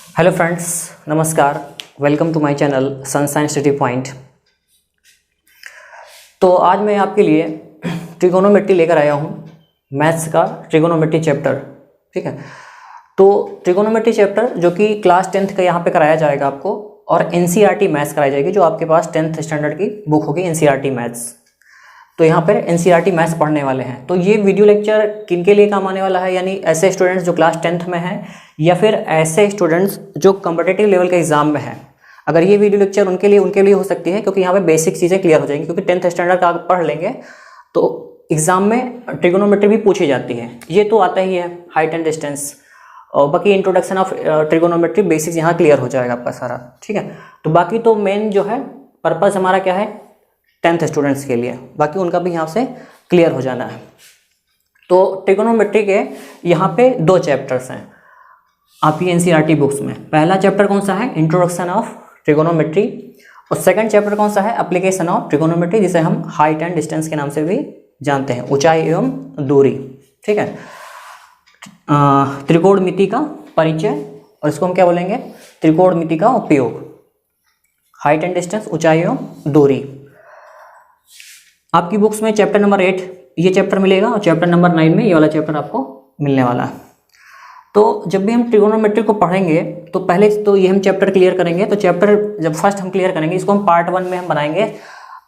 Hello friends, नमस्कार। Welcome to my channel sunshine study point. तो आज मैं आपके लिए ट्रिगोनोमेट्री लेकर आया हूँ, मैथ्स का ट्रिगोनोमेट्री चैप्टर। ठीक है, तो ट्रिगोनोमेट्री चैप्टर जो कि क्लास 10th का यहाँ पे कराया जाएगा आपको, और एनसीईआरटी मैथ्स कराई जाएगी जो आपके पास 10th स्टैंडर्ड की बुक होगी एनसीईआरटी मैथ्स। तो यहाँ पर एनसीईआरटी मैथ्स पढ़ने वाले हैं। तो ये वीडियो लेक्चर किन के लिए काम आने वाला है, यानी ऐसे स्टूडेंट्स जो क्लास 10th में हैं या फिर ऐसे स्टूडेंट्स जो कॉम्पिटिटिव लेवल के एग्जाम में हैं। अगर ये वीडियो लेक्चर उनके लिए हो सकती है, क्योंकि यहाँ पे बेसिक चीज़ें क्लियर हो जाएंगी। क्योंकि 10th स्टैंडर्ड का आप पढ़ लेंगे तो एग्जाम में ट्रिगोनोमेट्री भी पूछी जाती है, ये तो आता ही है, हाइट एंड डिस्टेंस, और बाकी इंट्रोडक्शन ऑफ ट्रिगोनोमेट्री बेसिक्स यहाँ क्लियर हो जाएगा आपका सारा। ठीक है, तो बाकी तो मेन जो है पर्पस हमारा क्या है 10th स्टूडेंट्स के लिए, बाकी उनका भी यहाँ से क्लियर हो जाना है। तो ट्रिगोनोमेट्री के यहाँ पे 2 चैप्टर्स हैं आपकी एनसीईआरटी बुक्स में। पहला चैप्टर कौन सा है, इंट्रोडक्शन ऑफ ट्रिगोनोमेट्री, और सेकंड चैप्टर कौन सा है, एप्लीकेशन ऑफ ट्रिगोनोमेट्री, जिसे हम हाइट एंड डिस्टेंस के नाम से भी जानते हैं, ऊंचाई एवं दूरी। ठीक है, त्रिकोणमिति का परिचय, और इसको हम क्या बोलेंगे, त्रिकोणमिति का उपयोग, हाइट एंड डिस्टेंस, ऊंचाई एवं दूरी। आपकी बुक्स में चैप्टर नंबर 8 ये चैप्टर मिलेगा, और चैप्टर नंबर 9 में ये वाला चैप्टर आपको मिलने वाला है। तो जब भी हम ट्रिगोनोमेट्री को पढ़ेंगे तो पहले तो ये हम चैप्टर क्लियर करेंगे। तो चैप्टर जब फर्स्ट हम क्लियर करेंगे, इसको हम पार्ट 1 में हम बनाएंगे।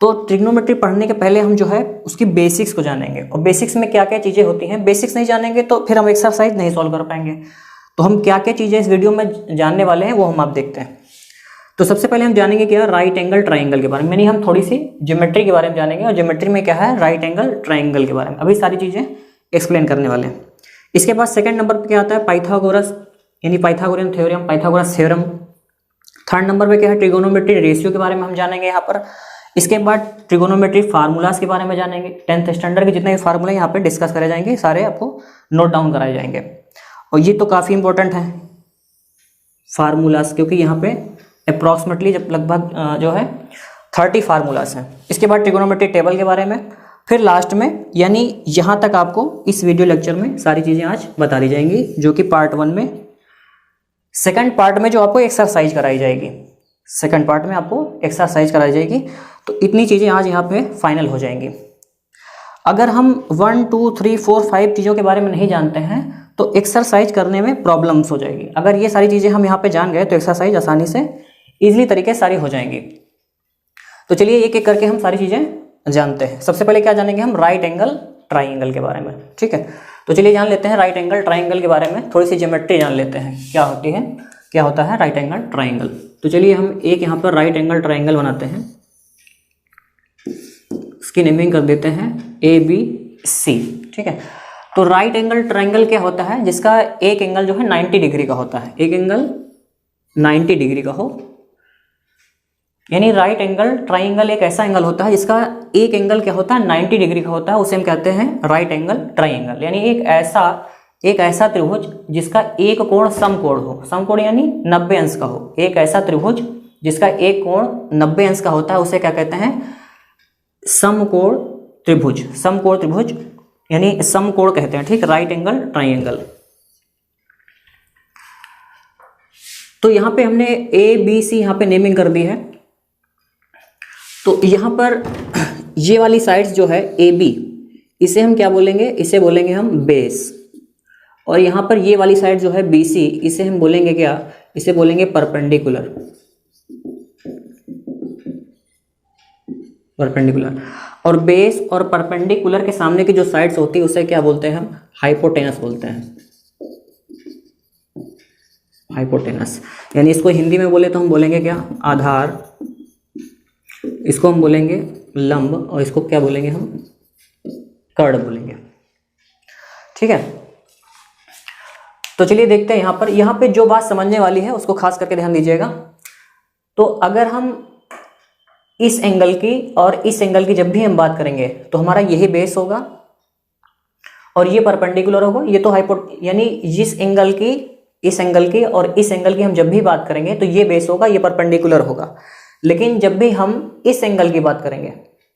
तो ट्रिगोनोमेट्री पढ़ने के पहले हम जो है उसकी बेसिक्स को जानेंगे, और बेसिक्स में क्या क्या चीज़ें होती हैं। बेसिक्स नहीं जानेंगे तो फिर हम एक्सरसाइज नहीं सॉल्व कर पाएंगे। तो हम क्या क्या चीज़ें इस वीडियो में जानने वाले हैं वो हम आप देखते हैं। तो सबसे पहले हम जानेंगे क्या, राइट एंगल ट्राइंगल के बारे में, यानी हम थोड़ी सी ज्योमेट्री के बारे में जानेंगे, और ज्योमेट्री में क्या है, राइट एंगल ट्राइंगल के बारे में अभी सारी चीज़ें एक्सप्लेन करने वाले हैं। इसके बाद सेकंड नंबर पे क्या आता है, पाइथागोरस यानी Pythagorean theorem, Pythagoras theorem. Third number पे क्या है, ट्रिगोनोमेट्री रेशियो के बारे में हम जानेंगे यहाँ पर। इसके बाद ट्रिगोनोमेट्री फार्मूलाज के बारे में जानेंगे। 10th स्टैंडर्ड के जितने भी फार्मूला यहाँ पे डिस्कस करे जाएंगे, सारे आपको नोट डाउन कराए जाएंगे, और ये तो काफ़ी इंपॉर्टेंट है फार्मूलाज, क्योंकि यहाँ पे अप्रॉक्सीमेटली जब लगभग जो है 30 फार्मूलाज हैं। इसके बाद ट्रिगोनोमेट्री टेबल के बारे में, फिर लास्ट में, यानी यहाँ तक आपको इस वीडियो लेक्चर में सारी चीज़ें आज बता दी जाएंगी, जो कि पार्ट 1 में, सेकंड पार्ट में जो आपको एक्सरसाइज कराई जाएगी, सेकंड पार्ट में आपको एक्सरसाइज कराई जाएगी। तो इतनी चीज़ें आज यहाँ पे फाइनल हो जाएंगी। अगर हम 1 2 3 4 5 चीज़ों के बारे में नहीं जानते हैं तो एक्सरसाइज करने में प्रॉब्लम्स हो जाएगी। अगर ये सारी चीज़ें हम यहाँ पे जान गए तो एक्सरसाइज आसानी से ईजिली तरीके से सारी हो जाएंगी। तो चलिए एक एक करके हम सारी चीज़ें जानते हैं। सबसे पहले क्या जानेंगे हम, राइट एंगल ट्राइंगल के बारे में। ठीक है, तो चलिए जान लेते हैं राइट एंगल ट्राइंगल के बारे में, थोड़ी सी ज्योमेट्री जान लेते हैं क्या होती है, क्या होता है राइट एंगल ट्राइंगल। तो चलिए हम एक यहाँ पर राइट एंगल ट्राइंगल बनाते हैं, इसकी नेमिंग कर देते हैं ABC। ठीक है, तो राइट एंगल ट्राइंगल क्या होता है, जिसका एक एंगल जो है 90 डिग्री का होता है, एक एंगल 90 डिग्री का हो, यानी राइट एंगल ट्राइंगल एक ऐसा एंगल होता है जिसका एक एंगल क्या होता है 90 डिग्री का होता है, उसे हम कहते हैं राइट एंगल ट्राइंगल। यानी एक ऐसा त्रिभुज जिसका एक कोण समकोण हो, समकोण यानी 90 अंश का हो, एक ऐसा त्रिभुज जिसका एक कोण 90 अंश का होता है, उसे क्या कहते हैं, समकोण त्रिभुज। समकोण त्रिभुज यानी समकोण कहते हैं। ठीक, राइट एंगल ट्राइंगल। तो यहां पे हमने ABC यहां पे नेमिंग कर दी है। तो यहां पर ये वाली साइड्स जो है AB, इसे हम क्या बोलेंगे, इसे बोलेंगे हम बेस, और यहां पर ये वाली साइड जो है BC, इसे हम बोलेंगे क्या, इसे बोलेंगे परपेंडिकुलर, परपेंडिकुलर। और बेस और परपेंडिकुलर के सामने की जो साइड्स होती है उसे क्या बोलते हैं हम, हाइपोटेनस बोलते हैं, हाइपोटेनस। यानी इसको हिंदी में बोले तो हम बोलेंगे क्या, आधार, इसको हम बोलेंगे लंब, और इसको क्या बोलेंगे हम, कर्ण बोलेंगे। ठीक है, तो चलिए देखते हैं यहाँ पे जो बात समझने वाली है उसको खास करके ध्यान दीजिएगा। तो अगर हम इस एंगल की और इस एंगल की जब भी हम बात करेंगे तो हमारा यही बेस होगा, और ये परपेंडिकुलर होगा, ये तो यानी जिस एंगल की, इस एंगल की और इस एंगल की हम जब भी बात करेंगे तो ये बेस होगा, ये परपेंडिकुलर होगा। लेकिन जब भी हम इस एंगल की बात करेंगे,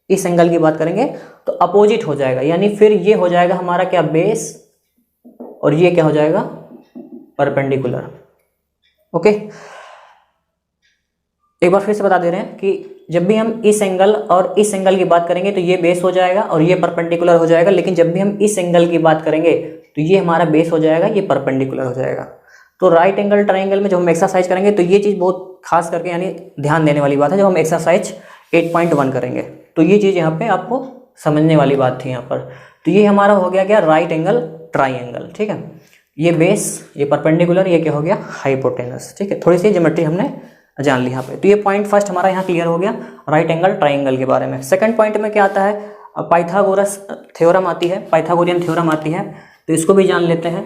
इस एंगल की बात करेंगे तो अपोजिट हो जाएगा, यानी फिर ये हो जाएगा हमारा क्या, बेस, और ये क्या हो जाएगा, परपेंडिकुलर। ओके, एक बार फिर से बता दे रहे हैं कि जब भी हम इस एंगल और इस एंगल की बात करेंगे तो ये बेस हो जाएगा और ये परपेंडिकुलर हो जाएगा, लेकिन जब भी हम इस एंगल की बात करेंगे तो ये हमारा बेस हो जाएगा, ये परपेंडिकुलर हो जाएगा। तो राइट एंगल ट्राइंगल में जब हम एक्सरसाइज करेंगे तो ये चीज़ बहुत खास करके यानी ध्यान देने वाली बात है। जब हम एक्सरसाइज 8.1 करेंगे तो ये चीज़ यहाँ पे आपको समझने वाली बात थी यहाँ पर। तो ये हमारा हो गया क्या, राइट एंगल ट्राइंगल, ठीक है। ये बेस, ये परपेंडिकुलर, ये क्या हो गया, हाइपोटेनस, ठीक है। थोड़ी सी ज्योमेट्री हमने जान ली यहाँ पे। तो ये पॉइंट फर्स्ट हमारा यहाँ क्लियर हो गया राइट एंगल ट्राइंगल के बारे में। सेकंड पॉइंट में क्या आता है, पाइथागोरस थ्योरम आती है, पाइथागोरियन थ्योरम आती है, तो इसको भी जान लेते हैं।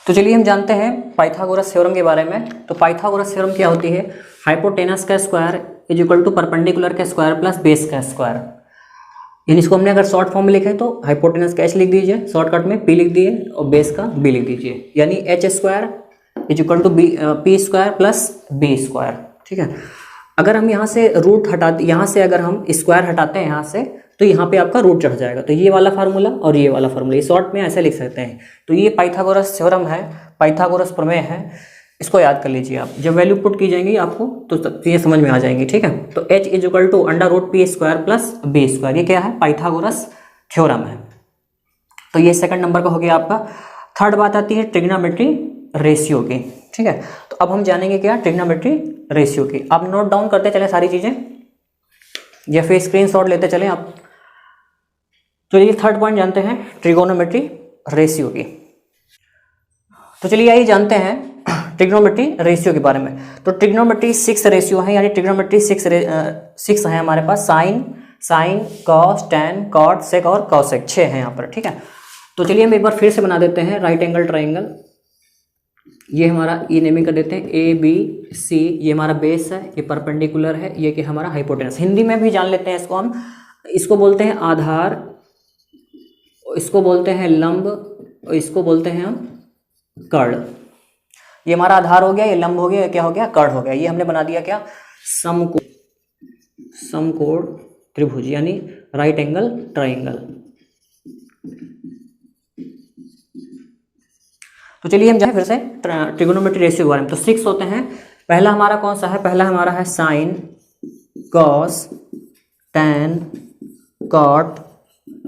तो चलिए हम जानते हैं पाइथागोरस थ्योरम के बारे में। तो पाइथागोरस थ्योरम क्या होती है, हाइपोटेनस का square is equal to perpendicular का स्क्वायर प्लस बेस का स्क्वायर। यानी इसको हमने अगर शॉर्ट फॉर्म में लिखे तो हाइपोटेनस का एच लिख दीजिए, शॉर्टकट में पी लिख दिए और बेस का बी लिख दीजिए, यानी H square is equal to P square plus B square, ठीक है। अगर हम यहाँ से रूट हटा, यहाँ से अगर हम स्क्वायर हटाते हैं यहाँ से, तो यहाँ पे आपका रूट चढ़ जाएगा। तो ये वाला फार्मूला और ये वाला फार्मूला, ये शॉर्ट में ऐसे लिख सकते हैं। तो ये पाइथागोरस थ्योरम है, पाइथागोरस प्रमेय है, इसको याद कर लीजिए आप। जब वैल्यू पुट की जाएंगी आपको तो ये समझ में आ जाएंगी, ठीक है। तो h is equal to under root P square plus B square, ये क्या है, पाइथागोरस थ्योरम है। तो ये सेकंड नंबर का हो गया आपका। थर्ड बात आती है ट्रिग्नोमेट्री रेशियो की, ठीक है। तो अब हम जानेंगे क्या, ट्रिग्नोमेट्री रेशियो की। आप नोट डाउन करते चले सारी चीजें या फिर स्क्रीनशॉट लेते चले आप। तो ये थर्ड पॉइंट जानते हैं ट्रिगोनोमेट्री रेशियो की। तो चलिए आइए जानते हैं ट्रिग्नोमेट्री रेशियो के बारे में। तो ट्रिग्नोमेट्री 6 रेशियो है, यानी ट्रिग्नोमेट्री 6 है हमारे पास। Sine cos tan cot sec और कॉसेक 6 है यहाँ पर, ठीक है। तो चलिए हम एक बार फिर से बना देते हैं राइट एंगल ट्राइंगल। ये हमारा ये नेमिंग कर देते हैं ए बी सी, ये हमारा बेस है, ये परपेंडिकुलर है, ये कि हमारा हाइपोटेनस। हिंदी में भी जान लेते हैं इसको हम, इसको बोलते हैं आधार, इसको बोलते हैं लंब और इसको बोलते हैं हम कर्ण। ये हमारा आधार हो गया, ये लंब हो गया, ये क्या हो गया, कर्ण हो गया। ये हमने बना दिया क्या, समकोण त्रिभुज, यानी राइट एंगल ट्राइंगल। तो चलिए हम जाए फिर से ट्रिगोनोमेट्री रेशियो के बारे में। तो 6 होते हैं। पहला हमारा कौन सा है, पहला हमारा है sine cos tan cot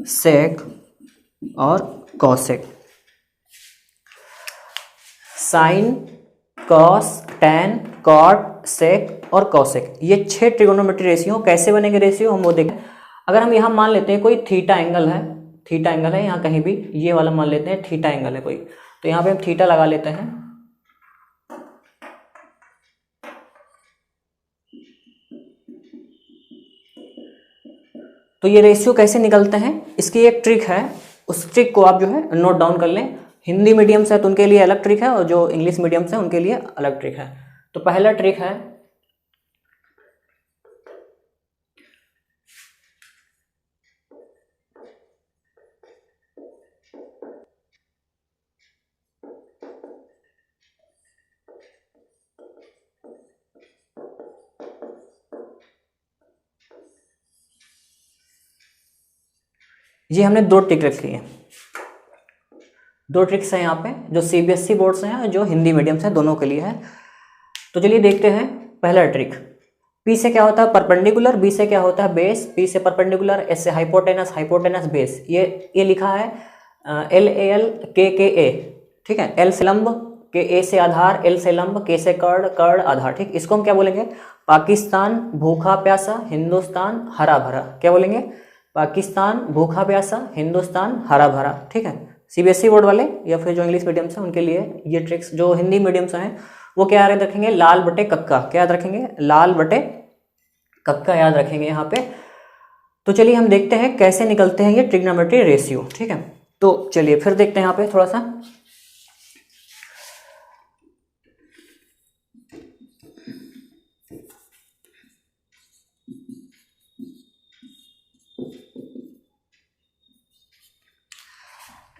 sec और cosec. Sine cos tan cot sec और कॉसेक, ये 6 ट्रिगोनोमेट्री रेशियो। कैसे बनेंगे रेशियो हम वो देखें। अगर हम यहाँ मान लेते हैं कोई थीटा एंगल है, थीटा एंगल है यहाँ कहीं भी, ये वाला मान लेते हैं थीटा एंगल है कोई, तो यहाँ पे हम थीटा लगा लेते हैं। तो ये रेशियो कैसे निकलते हैं, इसकी एक ट्रिक है, उस ट्रिक को आप जो है नोट डाउन कर लें। हिंदी मीडियम से तो उनके लिए अलग ट्रिक है और जो इंग्लिश मीडियम से उनके लिए अलग ट्रिक है। तो पहला ट्रिक है, ये हमने 2 ट्रिक रखी है, 2 ट्रिक्स हैं यहाँ पे, जो सीबीएसई बोर्ड से हैं और जो हिंदी मीडियम से, दोनों के लिए है। तो चलिए देखते हैं पहला ट्रिक। P से क्या होता है परपेंडिकुलर, B से क्या होता है बेस, P से परपेंडिकुलर, S से हाइपोटेनस, हाइपोटेनस बेस। ये लिखा है LAL KKA, ठीक है। L से लंब, KA से आधार, L से लंब, K से कर्ण, कर्ण आधार, ठीक। इसको हम क्या बोलेंगे, पाकिस्तान भूखा प्यासा, हिंदुस्तान हरा भरा, क्या बोलेंगे, पाकिस्तान भूखा प्यासा, हिंदुस्तान हरा भरा। ठीक है, सीबीएसई बोर्ड वाले या फिर जो इंग्लिश मीडियम से उनके लिए ये ट्रिक्स, जो हिंदी मीडियम से हैं वो क्या याद रखेंगे, लाल बटे कक्का, क्या याद रखेंगे, लाल बटे कक्का याद रखेंगे यहाँ पे। तो चलिए हम देखते हैं कैसे निकलते हैं ये ट्रिग्नोमेट्री रेशियो। ठीक है, तो चलिए फिर देखते हैं यहाँ पे थोड़ा सा।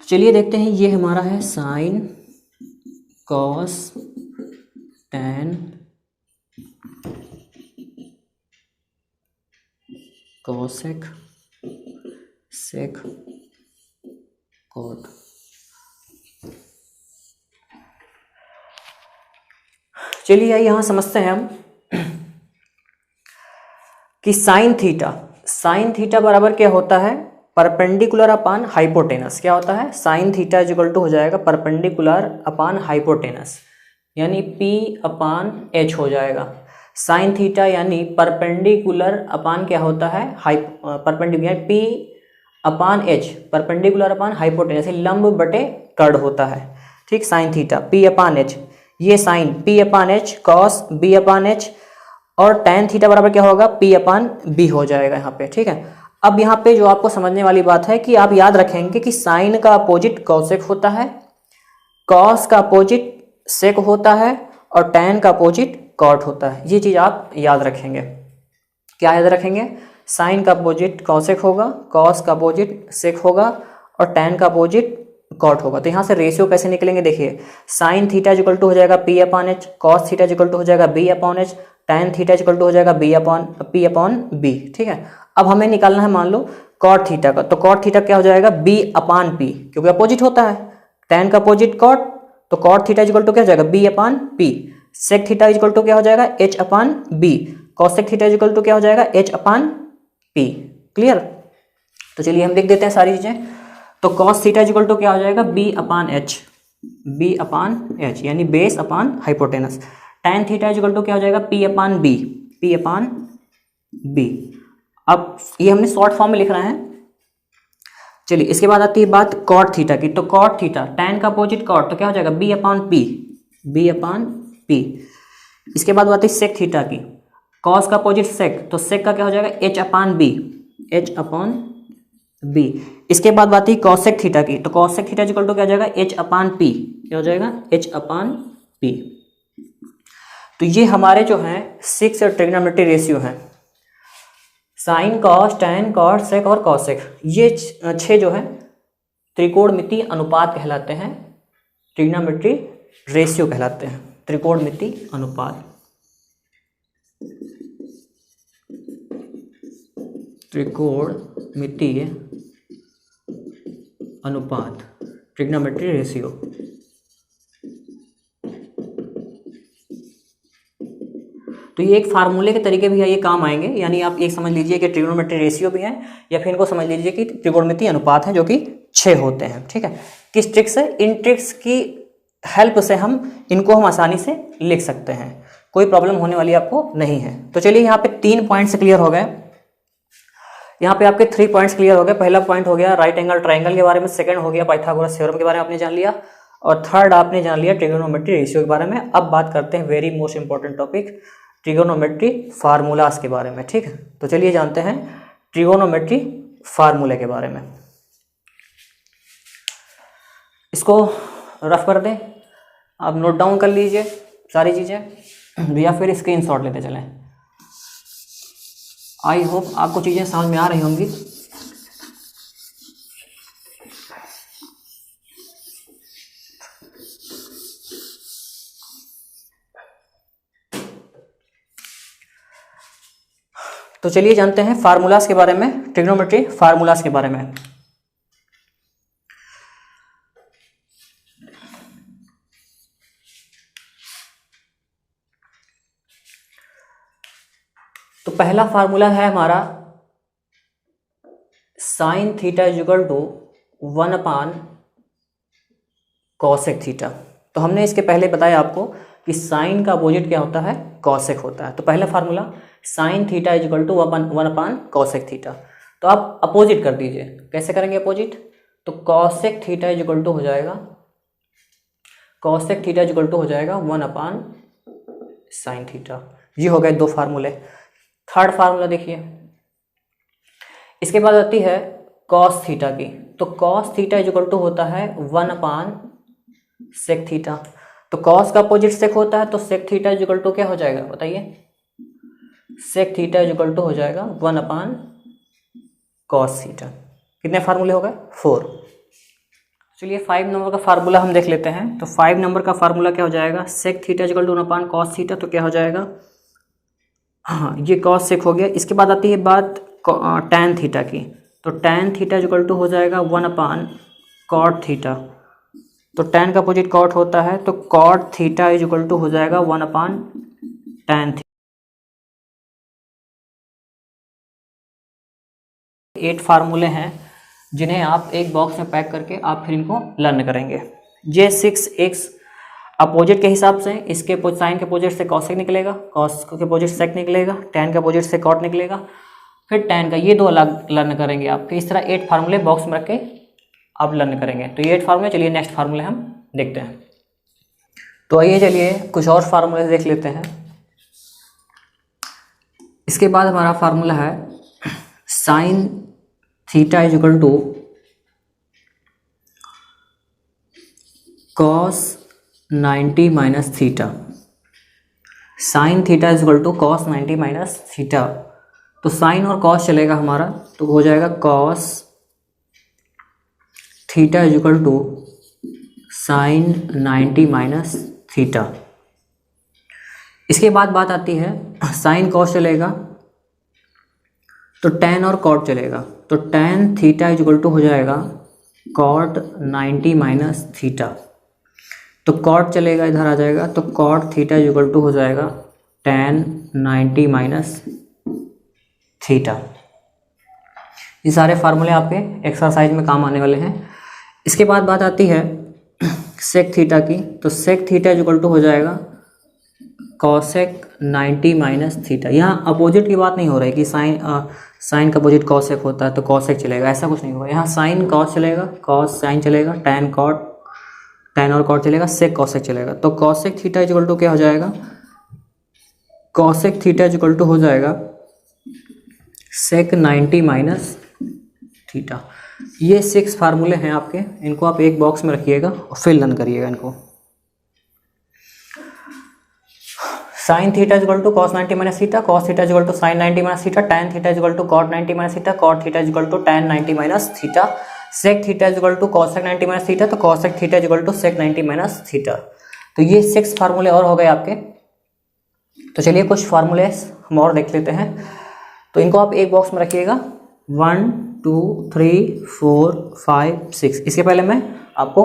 चलिए देखते हैं, ये हमारा है sine cos tan cosec sec cot. चलिए आइए यहाँ समझते हैं हम कि साइन थीटा बराबर क्या होता है, परपेंडिकुलर अपान हाइपोटेनस। क्या होता है, sine theta is equal to हो जाएगा परपेंडिकुलर अपान हाइपोटेनस, यानी P अपान H हो जाएगा। साइन थीटा यानी परपेंडिकुलर अपान क्या होता है, perpendicular P upon H, perpendicular upon hypotenuse, लंब बटे कर्ण होता है। ठीक, sine theta P upon H, ये sine P upon H, cos B upon H, और टैन थीटा बराबर क्या होगा, P अपान B हो जाएगा यहाँ पे। ठीक है, अब यहाँ पे जो आपको समझने वाली बात है कि आप याद रखेंगे कि साइन का अपोजिट कॉसेक होता है, कॉस का अपोजिट सेक होता है, और टैन का अपोजिट कॉट होता है। ये चीज़ आप याद रखेंगे। क्या याद रखेंगे, साइन का अपोजिट कॉसेक होगा, कॉस का अपोजिट सेक होगा, और टैन का अपोजिट कॉट होगा। तो यहाँ से रेशियो कैसे निकलेंगे, देखिए साइन थीटा इक्वल टू हो जाएगा P upon H, cos theta equal to हो जाएगा B upon H, tan theta equal to हो जाएगा P अपॉन B। ठीक है, अब हमें निकालना है मान लो कॉट थीटा का, तो कॉट थीटा क्या हो जाएगा, B अपान P, क्योंकि अपोजिट होता है, टैन का अपोजिट कॉट, तो कॉट थीटा इक्वल टू क्या हो जाएगा, B upon P। Sec theta equal to क्या हो जाएगा, H upon B। Cosec theta equal to क्या हो जाएगा, H अपान P। क्लियर, तो चलिए हम लिख देते हैं सारी चीजें। तो कॉस थीटा इक्वल टू क्या हो जाएगा, B अपान H, यानी base upon hypotenuse. Tan theta equal to क्या हो जाएगा, P अपान B। अब ये हमने शॉर्ट फॉर्म में लिख रहे हैं। चलिए इसके बाद आती है बात कॉट थीटा की, तो कॉट थीटा टैन का अपोजिट कॉट, तो क्या हो जाएगा B अपान P। इसके बाद बात है सेक थीटा की, कॉस का अपोजिट सेक, तो सेक का क्या हो जाएगा, H अपान B। इसके बाद बात है कॉसेक थीटा की, तो कॉसेक थीटा इक्वल टू क्या हो जाएगा, H अपान P। क्या हो जाएगा, H अपान P। तो ये हमारे जो हैं 6 ट्रिग्नोमेट्री रेशियो हैं, sine cos tan cot sec और कॉसेक। ये 6 जो है त्रिकोणमिति अनुपात कहलाते हैं, ट्रिग्नोमेट्री रेशियो कहलाते हैं, त्रिकोणमिति अनुपात। त्रिकोणमितीय अनुपात, ट्रिग्नोमेट्री रेशियो। तो ये एक फार्मूले के तरीके भी है, ये काम आएंगे। यानी आप एक समझ लीजिए कि ट्रिग्नोमेट्री रेशियो भी है, या फिर इनको समझ लीजिए कि त्रिकोणमितीय अनुपात है, जो कि 6 होते हैं। ठीक है, किस ट्रिक से, इन ट्रिक्स की हेल्प से इनको हम आसानी से लिख सकते हैं, कोई प्रॉब्लम होने वाली आपको नहीं है। तो चलिए यहाँ पे 3 पॉइंट्स क्लियर हो गए, यहाँ पे आपके 3 पॉइंट्स क्लियर हो गए। पहला पॉइंट हो गया राइट एंगल ट्राइंगल के बारे में, सेकंड हो गया पाइथागोरस थ्योरम के बारे में आपने जान लिया, और थर्ड आपने जान लिया ट्रिगोनोमेट्री रेशियो के बारे में। अब बात करते हैं very most important topic, trigonometry formulas के बारे में। ठीक है, तो चलिए जानते हैं ट्रिगोनोमेट्री फार्मूले के बारे में। इसको रफ कर दें, आप नोट डाउन कर लीजिए सारी चीज़ें, या फिर स्क्रीनशॉट लेते चलें। आई होप आपको चीज़ें समझ में आ रही होंगी। तो चलिए जानते हैं फार्मूलास के बारे में, ट्रिग्नोमेट्री फार्मूलास के बारे में। तो पहला फार्मूला है हमारा sine theta is equal to 1 upon cosec theta. तो हमने इसके पहले बताया आपको कि साइन का अपोजिट क्या होता है, कॉसेक होता है। तो पहला formula sine theta is equal to 1 upon cosec theta. तो आप अपोजिट कर दीजिए। कैसे करेंगे अपोजिट? तो cosec theta is equal to हो जाएगा, cosec theta is equal to हो जाएगा 1 साइन थीटा। ये हो गए 2 फार्मूले। थर्ड फार्मूला देखिए, इसके बाद आती है कॉस थीटा की। तो cos theta is equal to होता है 1 सेक थीटा। तो कॉस का अपोजिट सेक होता है, तो sec theta is equal to क्या हो जाएगा बताइए? Sec theta is equal to हो जाएगा 1 कॉस थीटा। कितने फार्मूले हो गए? 4। चलिए 5 नंबर का फार्मूला हम देख लेते हैं। तो 5 नंबर का फार्मूला क्या हो जाएगा? Sec theta is equal to 1 cos theta. तो क्या हो जाएगा? हाँ, ये कॉस सेक हो गया। इसके बाद आती है बात टैन थीटा की। तो tan theta is equal to हो जाएगा 1 कॉट थीटा। तो टैन का अपोजिट कॉट होता है, तो cot theta is equal to हो जाएगा 1 टैन थीटा। 8 फार्मूले हैं जिन्हें आप एक बॉक्स में पैक करके आप फिर इनको लर्न करेंगे। ये 6x अपोजिट के हिसाब से, इसके साइन के अपोजिट से कॉसेक निकलेगा, कॉस के अपोजिट सेक निकलेगा, टैन के अपोजिट से कॉट निकलेगा, फिर टैन का, ये 2 अलग लर्न करेंगे आप। इस तरह 8 फार्मूले बॉक्स में रख के आप लर्न करेंगे। तो ये 8 फार्मूले। चलिए नेक्स्ट फार्मूले हम देखते हैं। तो आइए चलिए कुछ और फार्मूले देख लेते हैं। इसके बाद हमारा फार्मूला है sine theta is equal to cos 90 minus theta. Sine theta is equal to cos 90 minus theta. तो साइन और कॉस चलेगा हमारा, तो हो जाएगा cos theta is equal to sine 90 minus theta. इसके बाद बात आती है साइन कॉस चलेगा तो टैन और कॉट चलेगा। तो tan theta is equal to हो जाएगा कॉट 90 माइनस थीटा। तो कॉट चलेगा, इधर आ जाएगा, तो cot theta is equal to हो जाएगा टैन 90 माइनस थीटा। ये सारे फार्मूले आपके एक्सरसाइज में काम आने वाले हैं। इसके बाद बात आती है सेक थीटा की। तो sec theta is equal to हो जाएगा कॉसेक 90 माइनस थीटा। यहाँ अपोजिट की बात नहीं हो रही कि साइन का अपोजिट कॉसेक होता है तो कॉसेक चलेगा, ऐसा कुछ नहीं होगा। यहाँ साइन कॉस चलेगा, कॉस साइन चलेगा, टैन कॉट, टैन और कॉट चलेगा, सेक कॉसेक चलेगा। तो cosec theta is equal to क्या हो जाएगा? Cosec theta is equal to हो जाएगा सेक 90 माइनस थीटा। ये 6 फार्मूले हैं आपके, इनको आप एक बॉक्स में रखिएगा और फिर लर्न करिएगा इनको। Sine theta is equal to cos 90 minus theta, cos theta is equal to sine 90 minus theta, tan theta is equal to cot 90 minus theta, cot theta is equal to tan 90 minus theta, sec theta is equal to cosec 90 minus theta, तो cosec theta is equal to sec 90 minus theta. तो ये 6 फार्मूले और हो गए आपके। तो चलिए कुछ फार्मूले हम और देख लेते हैं। तो इनको आप एक बॉक्स में रखिएगा। 1 2 3 4 5 6। इसके पहले मैं आपको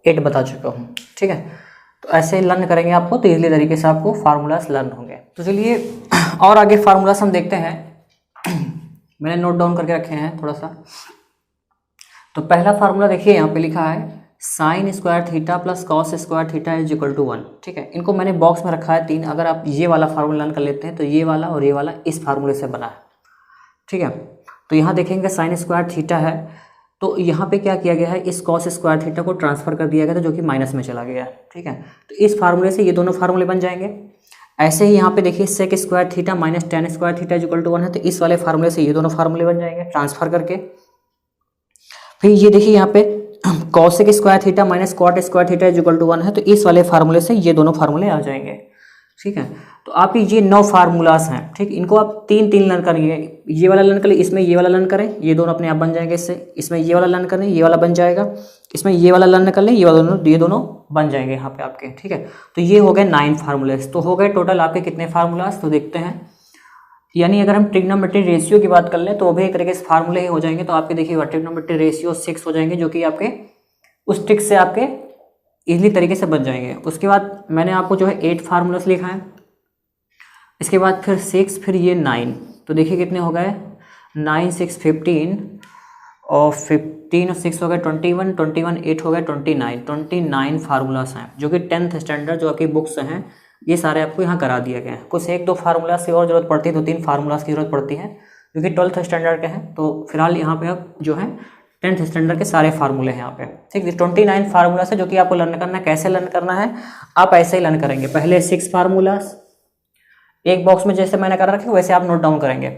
8 बता चुका हूँ, ठीक है। तो ऐसे लर्न करेंगे आपको, तो इजीली तरीके से आपको फार्मूलास लर्न होंगे। तो चलिए और आगे फार्मूलास हम देखते हैं। मैंने नोट डाउन करके रखे हैं थोड़ा सा। तो पहला फार्मूला देखिए, यहाँ पे लिखा है sine square theta plus cos square theta is equal to 1, ठीक है। इनको मैंने बॉक्स में रखा है 3। अगर आप ये वाला फार्मूला लर्न कर लेते हैं तो ये वाला और ये वाला इस फार्मूले से बना है, ठीक है। तो यहाँ देखेंगे साइन स्क्वायर थीटा है, तो यहाँ पे क्या किया गया है, इस कॉस स्क्वायर थीटा को ट्रांसफर कर दिया गया था जो कि माइनस में चला गया है, ठीक है। तो इस फार्मूले से ये दोनों फार्मूले बन जाएंगे। ऐसे ही यहाँ पे देखिए sec square theta minus tan square theta is equal to 1 है, तो इस वाले फार्मूले से ये दोनों फार्मूले बन जाएंगे ट्रांसफर करके। फिर ये देखिए यहाँ पे cosec square theta minus cot square theta is equal to 1 है, तो इस वाले फार्मूले से ये दोनों फार्मूले आ जाएंगे, ठीक है। तो आपकी ये 9 फार्मूलास हैं, ठीक। इनको आप 3 लर्न करिए। ये वाला लर्न करें, इसमें ये वाला लर्न करें, ये दोनों अपने आप बन जाएंगे इससे। इसमें ये वाला लर्न करें, ये वाला बन जाएगा। इसमें ये वाला लर्न कर लें, ये दोनों बन जाएंगे यहाँ पे आपके, ठीक है। तो ये हो गए 9 फार्मूलास। तो हो गए टोटल आपके कितने फार्मूलास, तो देखते हैं। यानी अगर हम ट्रिग्नोमेट्री रेशियो की बात कर लें तो वो भी एक तरीके से फार्मूले ही हो जाएंगे। तो आपके देखिए ट्रिग्नोमेट्री रेशियो 6 हो जाएंगे, जो कि आपके उस ट्रिक से आपके इजीली तरीके से बन जाएंगे। उसके बाद मैंने आपको जो है 8 फार्मूलास लिखा है, इसके बाद फिर 6, फिर ये 9। तो देखिए कितने हो गए, 9 6 15 और 15 और 6 हो गए 21, 21 8 हो गए 29 फार्मूलास हैं, जो कि 10th स्टैंडर्ड जो आपकी बुक्स हैं ये सारे आपको यहाँ करा दिए गए हैं। कुछ 1-2 फार्मूलास की और जरूरत पड़ती है, 2-3 फार्मूलास की जरूरत पड़ती है, क्योंकि 12th स्टैंडर्ड के हैं, तो फिलहाल यहाँ पे अब जो है 10th स्टैंडर्ड के सारे फार्मूले हैं यहाँ पे, ठीक है। 29 फार्मूलास है जो कि आपको लर्न करना है। कैसे लर्न करना है, आप ऐसे ही लर्न करेंगे। पहले 6 फार्मूलास एक बॉक्स में जैसे मैंने कर रखे वैसे आप नोट डाउन करेंगे।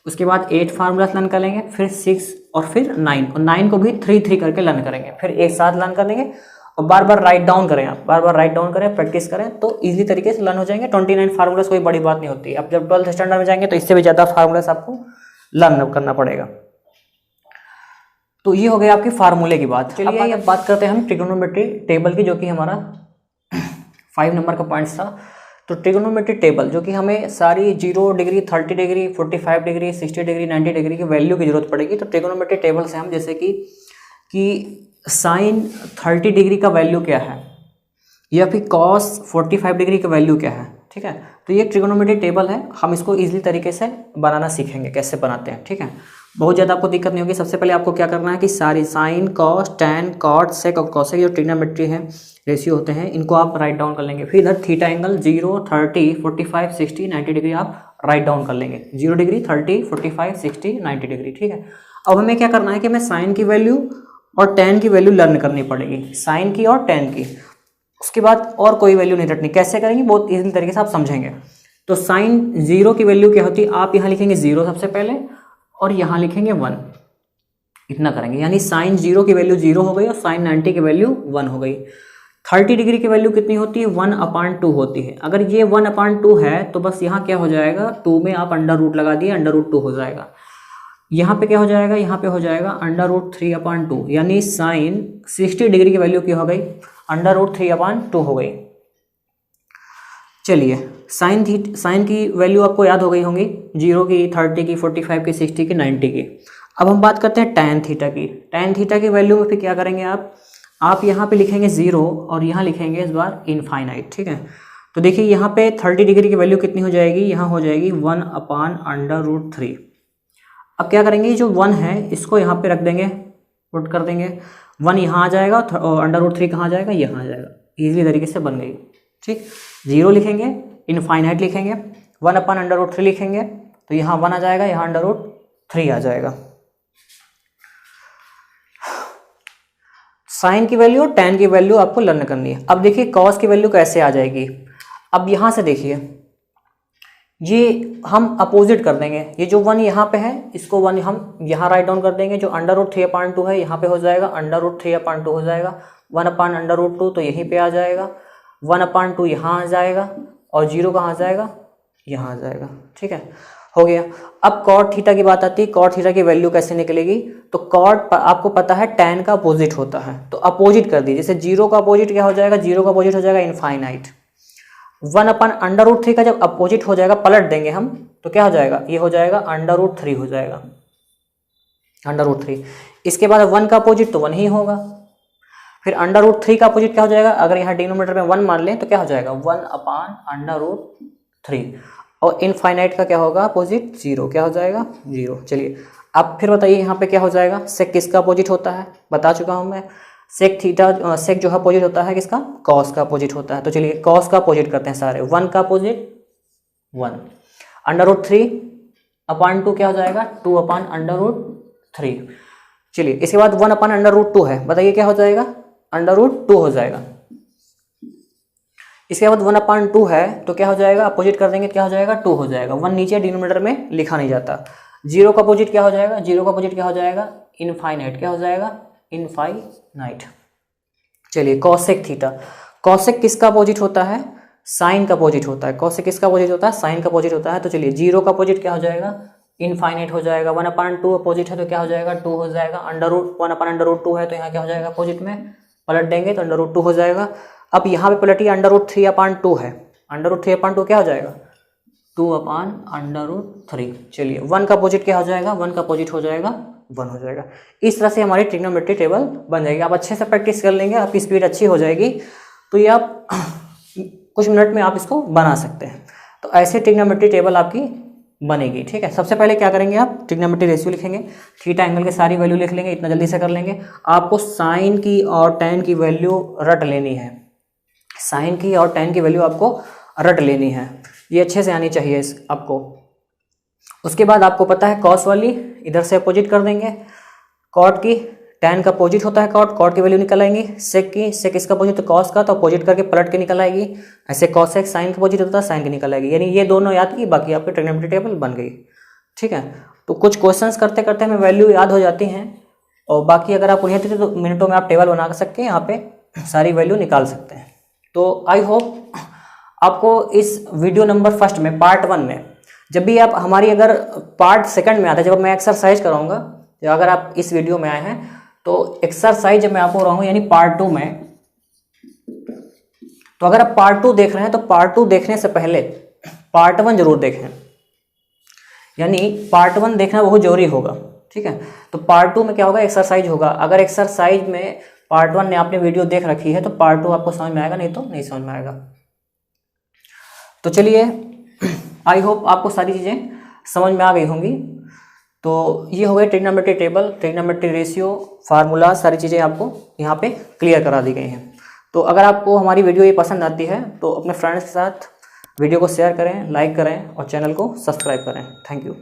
उसके बाद 8 फार्मूलास लर्न करेंगे, फिर 6 और फिर 9, और 9 को भी 3 करके लर्न करेंगे, फिर एक साथ लर्न करेंगे और बार बार राइट डाउन करें। आप बार बार राइट डाउन करें, प्रैक्टिस करें, तो इजीली तरीके से लर्न हो जाएंगे। 29 फार्मूलास कोई बड़ी बात नहीं होती है। अब जब 12th स्टैंडर्ड में जाएंगे तो इससे भी ज़्यादा फार्मूलास आपको लर्न करना पड़ेगा। तो ये हो गया आपकी फार्मूले की बात। चलिए अब बात करते हैं हम ट्रिग्नोमेट्री टेबल की, जो कि हमारा 5 नंबर का पॉइंट्स था। तो ट्रिग्नोमेट्री टेबल जो कि हमें सारी 0 degree, 30 degree, 45 degree, 60 degree, 90 degree की वैल्यू की जरूरत पड़ेगी। तो ट्रिग्नोमेट्री टेबल से हम जैसे कि साइन 30 डिग्री का वैल्यू क्या है, या फिर कॉस 45 डिग्री का वैल्यू क्या है, ठीक है। तो ये ट्रिग्नोमेट्री टेबल है, हम इसको ईजिली तरीके से बनाना सीखेंगे कैसे बनाते हैं, ठीक है। बहुत ज़्यादा आपको दिक्कत नहीं होगी। सबसे पहले आपको क्या करना है कि सारी sign, cos, tan, cot, sec और कॉसेक जो ट्रिग्नोमेट्री है, रेशियो होते हैं, इनको आप राइट डाउन कर लेंगे। फिर इधर थीटा एंगल 0, 30, 45, 60, 90 डिग्री आप राइट डाउन कर लेंगे। 0 डिग्री, 30, 45, 60, 90 डिग्री, ठीक है। अब हमें क्या करना है कि हमें साइन की वैल्यू और टैन की वैल्यू लर्न करनी पड़ेगी, साइन की और टैन की। उसके बाद और कोई वैल्यू नहीं रटनी। कैसे करेंगे, बहुत ईजिली तरीके से आप समझेंगे। तो साइन 0 की वैल्यू क्या होती है, आप यहाँ लिखेंगे 0 सबसे पहले और यहाँ लिखेंगे 1, इतना करेंगे। यानी साइन 0 की वैल्यू 0 हो गई और साइन 90 की वैल्यू 1 हो गई। 30 डिग्री की वैल्यू कितनी होती है, 1/2 होती है। अगर ये 1/2 है तो बस यहाँ क्या हो जाएगा, 2 में आप अंडर रूट लगा दिए, अंडर रूट 2 हो जाएगा। यहाँ पे क्या हो जाएगा, यहाँ पे हो जाएगा अंडर रूट 3/2, यानी साइन 60 डिग्री की वैल्यू क्या हो गई, अंडर रूट 3/2 हो गई। चलिए साइन की वैल्यू आपको याद हो गई होंगी, 0 की, 30 की, 45 की, 60 की, 90 की। अब हम बात करते हैं टैन थीटा की। टैन थीटा की वैल्यू में फिर क्या करेंगे आप यहाँ पे लिखेंगे 0 और यहाँ लिखेंगे इस बार इनफाइनाइट, ठीक है। तो देखिए यहाँ पे 30 डिग्री की वैल्यू कितनी हो जाएगी, यहाँ हो जाएगी 1/√3। अब क्या करेंगे, जो 1 है इसको यहाँ पे रख देंगे, पुट कर देंगे। 1 यहाँ आ जाएगा और अंडर√3 कहाँ आ जाएगा, यहाँ आ जाएगा। ईजिली तरीके से बन गई, ठीक। 0 लिखेंगे, इनफाइनाइट लिखेंगे, 1/√3 लिखेंगे, तो यहाँ 1 आ जाएगा, यहाँ अंडर√3 आ जाएगा। साइन की वैल्यू और टैन की वैल्यू आपको लर्न करनी है। अब देखिए कॉस की वैल्यू कैसे आ जाएगी। अब यहाँ से देखिए, ये हम अपोजिट कर देंगे। ये जो 1 यहाँ पे है, इसको 1 हम यहाँ राइट डाउन कर देंगे। जो अंडर√3/2 है यहाँ पे हो जाएगा, अंडर√3/2 हो जाएगा। 1/√2 तो यहीं पे आ जाएगा, 1/2 यहाँ आ जाएगा और 0 कहाँ आ जाएगा, यहाँ आ जाएगा, ठीक है, हो गया। अब कॉट थीटा की बात आती है। कॉट थीटा की वैल्यू कैसे निकलेगी, तो कॉट आपको पता है टैन का अपोजिट होता है, तो अपोजिट कर दी। जैसे 0 का अपोजिट क्या हो जाएगा, 0 का अपोजिट हो जाएगा इनफाइनाइट। 1/√3 का जब अपोजिट हो जाएगा, पलट देंगे हम, तो क्या हो जाएगा, ये हो जाएगा अंडर√3 हो जाएगा, अंडर√3। इसके बाद 1 का अपोजिट तो 1 ही होगा। फिर अंडर√3 का अपोजिट क्या हो जाएगा, अगर यहाँ डिनोमिनेटर में 1 मान लें तो क्या हो जाएगा, 1/√3। और इनफाइनाइट का क्या होगा अपोजिट, 0, क्या हो जाएगा, 0। चलिए अब फिर बताइए यहाँ पे क्या हो जाएगा। सेक किसका अपोजिट होता है, बता चुका हूँ मैं। सेक थीटा, सेक जो है अपोजिट होता है किसका, कॉस का अपोजिट होता है। तो चलिए कॉस का अपोजिट करते हैं सारे। 1 का अपोजिट 1, अंडर√3/2 क्या हो जाएगा, 2/√3। चलिए इसके बाद 1/√2 है, बताइए क्या हो जाएगा, अंडर√2 हो जाएगा। इसके बाद 1/2 है तो क्या हो जाएगा, अपोजिट कर देंगे, क्या हो जाएगा, 2 हो जाएगा। 1 नीचे डिनोमिनेटर में लिखा नहीं जाता। 0 का अपोजिट क्या हो जाएगा, 0 का अपोजिट क्या हो जाएगा, इनफाइनाइट, क्या हो जाएगा, इनफाइनाइट। चलिए कॉसेक थीटा, कॉसेक किसका अपोजिट होता है, साइन का अपोजिट होता है। कॉसेक किसका अपोजिट होता है, साइन का अपोजिट होता है। तो चलिए 0 का अपोजिट क्या हो जाएगा, इनफाइनाइट हो जाएगा। 1/2 अपोजिट है तो क्या हो जाएगा, 2 हो जाएगा। 1/√2 है तो यहाँ क्या हो जाएगा, अपोजिट में पलट देंगे तो अंडर√2 हो जाएगा। अब यहाँ पे पलटिए, अंडर√3/2 है, अंडर√3/2 क्या हो जाएगा, 2/√3। चलिए 1 का अपोजिट क्या हो जाएगा, 1 का अपोजिट हो जाएगा 1 हो जाएगा। इस तरह से हमारी ट्रिग्नोमेट्री टेबल बन जाएगी। आप अच्छे से प्रैक्टिस कर लेंगे, आपकी स्पीड अच्छी हो जाएगी, तो ये आप कुछ मिनट में आप इसको बना सकते हैं। तो ऐसे ट्रिग्नोमेट्री टेबल आपकी बनेगी, ठीक है। सबसे पहले क्या करेंगे, आप ट्रिग्नोमेट्री रेशियो लिखेंगे, थीटा एंगल के सारी वैल्यू लिख लेंगे, इतना जल्दी से कर लेंगे। आपको साइन की और टैन की वैल्यू रट लेनी है, साइन की और टैन की वैल्यू आपको रट लेनी है, ये अच्छे से आनी चाहिए आपको। उसके बाद आपको पता है कॉस वाली इधर से अपोजिट कर देंगे, कॉट की tan का अपोजिट होता है कॉट की वैल्यू निकल आएंगी, सेक इसका अपोजिट तो कॉस का, तो अपोजिट करके पलट के निकल आएगी। ऐसे कॉसेक साइन का अपोजिट होता है साइन की निकल आएगी। यानी ये दोनों याद की, बाकी आपकी ट्रिग्नोमेट्री टेबल बन गई। ठीक है, तो कुछ क्वेश्चंस करते करते हमें वैल्यू याद हो जाती हैं, और बाकी अगर आपको नहीं आती तो मिनटों में आप टेबल बना सकते हैं, यहाँ पे सारी वैल्यू निकाल सकते हैं। तो आई होप आपको इस वीडियो नंबर फर्स्ट में पार्ट 1 में, जब भी आप हमारी अगर पार्ट सेकंड में आता है, जब मैं एक्सरसाइज कराऊंगा, अगर आप इस वीडियो में आए हैं तो एक्सरसाइज जब मैं आपको कराऊंगा यानी पार्ट 2 में, तो अगर आप पार्ट 2 देख रहे हैं तो पार्ट 2 देखने से पहले पार्ट 1 जरूर देखें, यानी पार्ट 1 देखना बहुत जरूरी होगा। ठीक है, तो पार्ट 2 में क्या होगा, एक्सरसाइज होगा। अगर एक्सरसाइज में पार्ट 1 ने आपने वीडियो देख रखी है तो पार्ट 2 आपको समझ में आएगा, नहीं तो नहीं समझ में आएगा। तो चलिए, आई होप आपको सारी चीज़ें समझ में आ गई होंगी। तो ये हो गए trigonometry table, trigonometry ratio, formula, सारी चीज़ें आपको यहाँ पे क्लियर करा दी गई हैं। तो अगर आपको हमारी वीडियो ये पसंद आती है तो अपने फ्रेंड्स के साथ वीडियो को शेयर करें, लाइक करें और चैनल को सब्सक्राइब करें। Thank you.